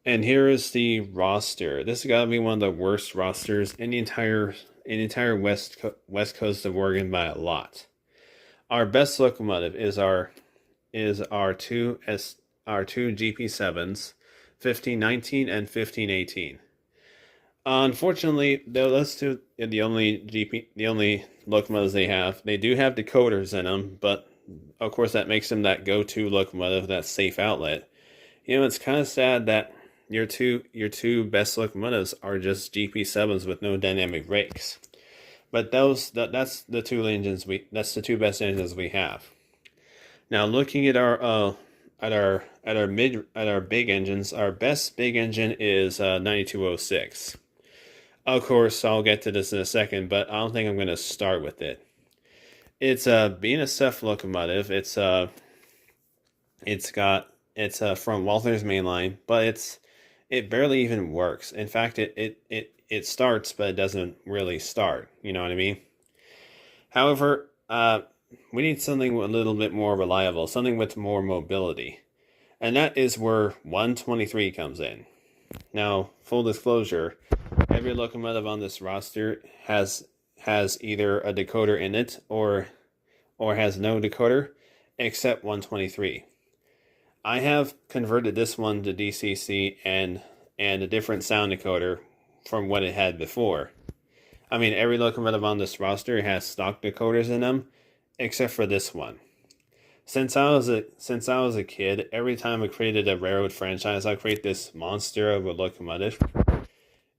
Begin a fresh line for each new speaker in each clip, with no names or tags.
And here is the roster. This has got to be one of the worst rosters in the entire west coast of Oregon by a lot. Our best locomotive is our two GP7s, 1519 and 1518. Unfortunately, though, those two are the only locomotives they have. They do have decoders in them, but of course that makes them that go-to locomotive, that safe outlet. It's kind of sad that your two best locomotives are just GP7s with no dynamic brakes. But that's the two best engines we have. Now looking at our big engines, our best big engine is 9206. Of course, I'll get to this in a second, but I don't think I'm going to start with it. It's a BNSF locomotive. It's from Walther's mainline, but it barely even works. In fact, it starts, but it doesn't really start. You know what I mean? However, we need something a little bit more reliable, something with more mobility. And that is where 123 comes in. Now, full disclosure, every locomotive on this roster has either a decoder in it or has no decoder, except 123. I have converted this one to DCC and a different sound decoder from what it had before. I mean, every locomotive on this roster has stock decoders in them, except for this one. Since I was a kid, every time I created a railroad franchise, I create this monster of a locomotive.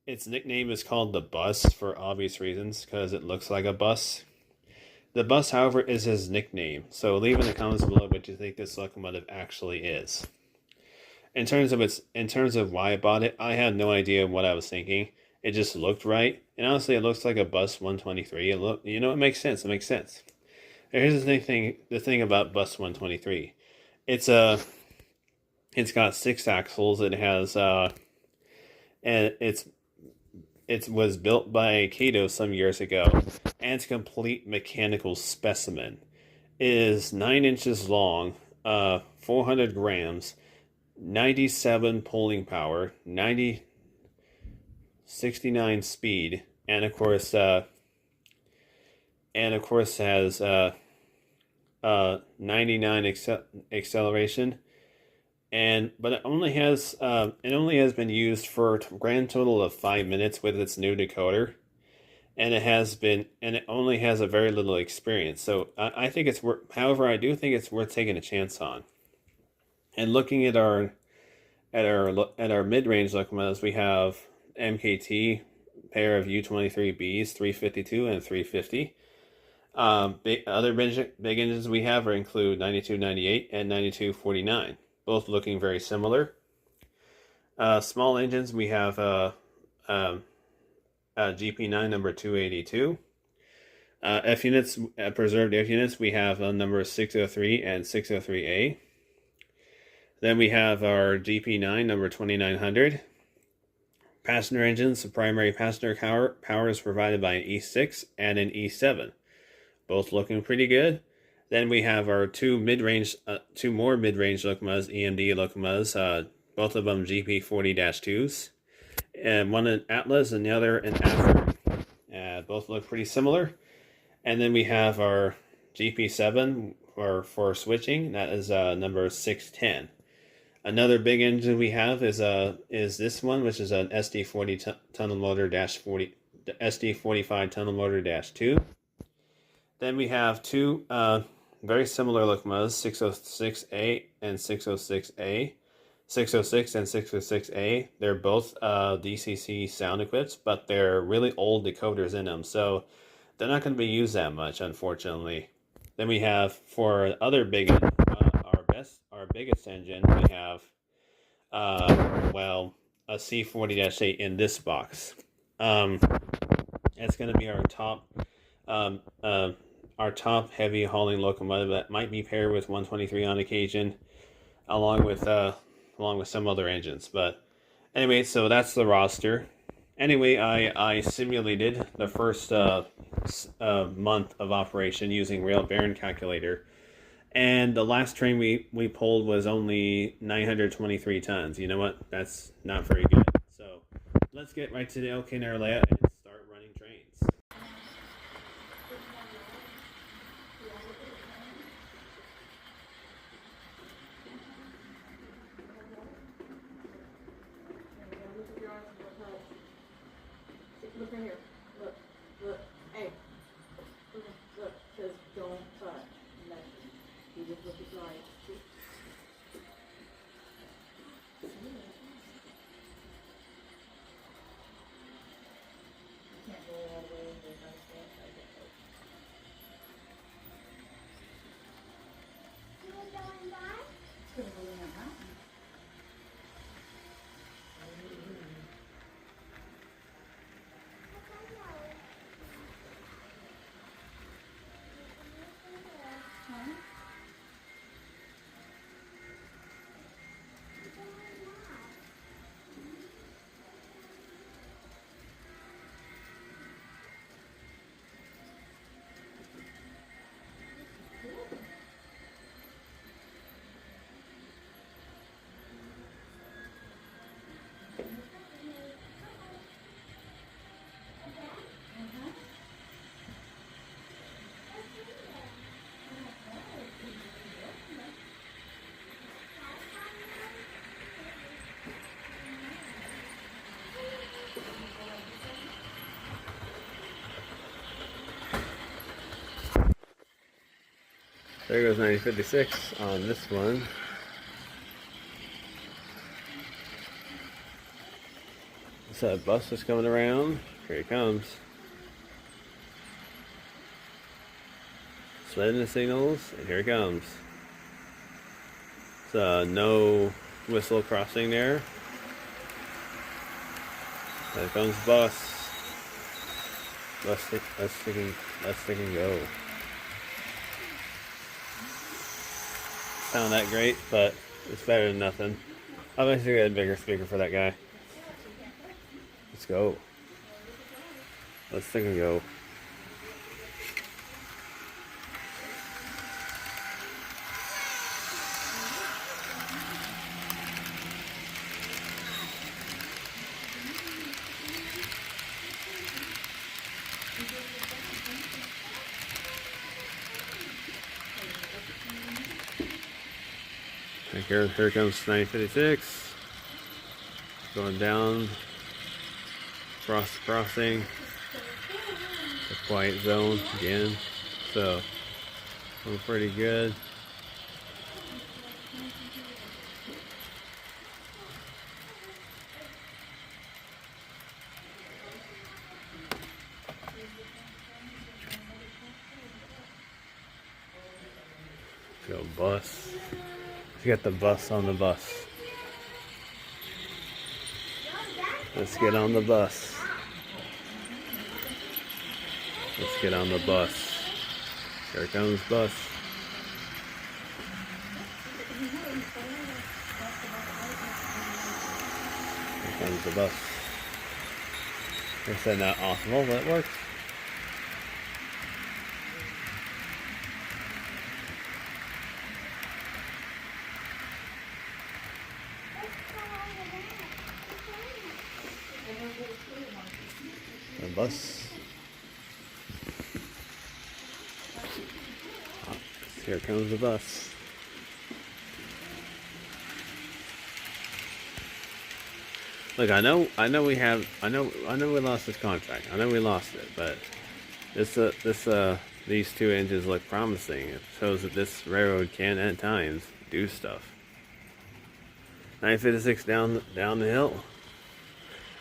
Its nickname is called the Bus for obvious reasons, because it looks like a bus. The Bus, however, is his nickname, so leave in the comments below what you think this locomotive actually is. In terms of why I bought it, I had no idea what I was thinking. It just looked right, and honestly, it looks like a Bus 123. It makes sense. It makes sense. Here's the thing about Bus 123. It's got 6 axles. It has and it was built by Cato some years ago, and it's a complete mechanical specimen. It is 9 inches long, 400 grams, 97 pulling power, 69 speed, and of course has 99 acceleration, but it only has been used for a grand total of 5 minutes with its new decoder, and it only has a very little experience. So I think it's worth. However, I do think it's worth taking a chance on. And looking at our mid-range locomotives, we have MKT pair of U23Bs, 352 and 350. Other big engines we have include 9298 and 9249, both looking very similar. Small engines we have GP9 number 282. F units, preserved F units, we have number 603 and 603A. Then we have our GP9 number 2900. Passenger engines, the primary passenger power is provided by an E6 and an E7. Both looking pretty good. Then we have our two more mid-range locomotives, EMD locomotives, both of them GP40-2s, and one in Atlas and the other in After. Both look pretty similar. And then we have our GP7 for switching. That is number 610. Another big engine we have is this one, which is an SD40 tunnel motor -40 SD45 tunnel motor -2. Then we have two very similar locomotives, 606A and 606A. 606 and 606A. They're both DCC sound equipped, but they're really old decoders in them, so they're not going to be used that much, unfortunately. Then we have, for other big, our biggest engine, we have a C40-8 in this box. It's going to be our top heavy hauling locomotive that might be paired with 123 on occasion, along with some other engines. But anyway, so that's the roster. Anyway, I simulated the first month of operation using Rail Baron Calculator, And the last train we pulled was only 923 tons. You know what? That's not very good. So let's get right to the El Canary layout and start running trains.
Look right here. Look. Look. Hey. Look. Look. Says don't touch. You just look at right. Can't go all the way in there. It's gonna go in that mountain.
There goes 956 on this one. So that bus is coming around. Here it comes. Spreading the signals, and here it comes. So no whistle crossing there. There comes the bus. Let's stick and go. Sound that great, but it's better than nothing. I'll basically get a bigger speaker for that guy. Let's go. Let's stick and go. Here comes 956. Going down. Across the crossing. The quiet zone again. So, we're pretty good. Go bus. Let's get the bus on the bus. Let's get on the bus. Let's get on the bus. Here comes bus. Here comes the bus. I said not awesome, but it works. The bus. Here comes the bus. Look, I know we lost this contract. I know we lost it, but these 2 engines look promising. It shows that this railroad can at times do stuff. 956 down the hill.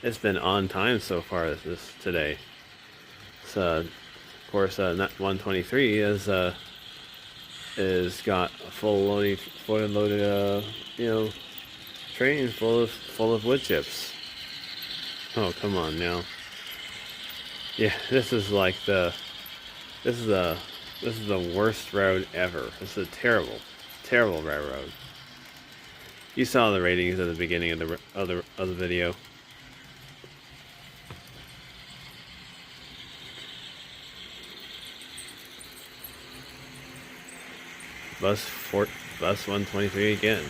It's been on time so far today. So, of course, 123 is got a fully loaded train full of wood chips. Oh, come on now. Yeah, this is the worst road ever. This is a terrible railroad. You saw the ratings at the beginning of the video. Bus 123 again.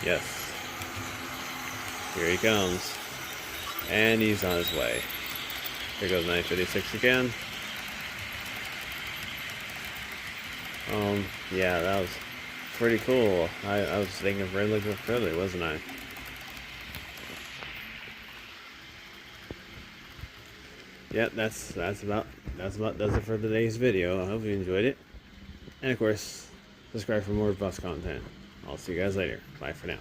Yes. Here he comes. And he's on his way. Here goes 956 again. Yeah, that was pretty cool. I was thinking of Red Liquid Friendly, wasn't I? Yep, that's about does it for today's video. I hope you enjoyed it. And of course, subscribe for more bus content. I'll see you guys later. Bye for now.